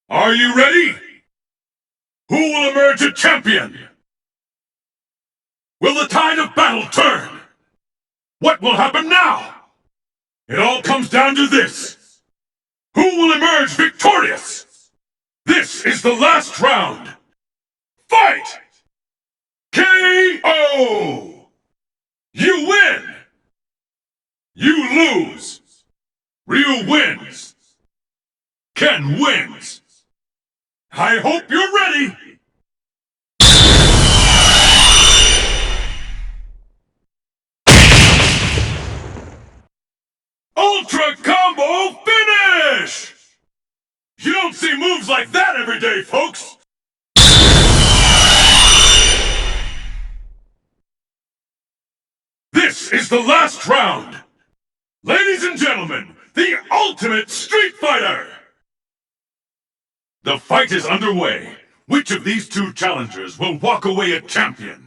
Are you ready? Who will emerge a champion? Will the tide of battle turn? What will happen now? It all comes down to this. Who will emerge victorious? This is the last round. Fight! KO! You win! You lose! Ryu wins! Ken wins! I hope you're ready! Ultra Combo Finish! You don't see moves like that every day, folks! This is the last round! Ladies and gentlemen, the Ultimate Street Fighter! The fight is underway. Which of these two challengers will walk away a champion?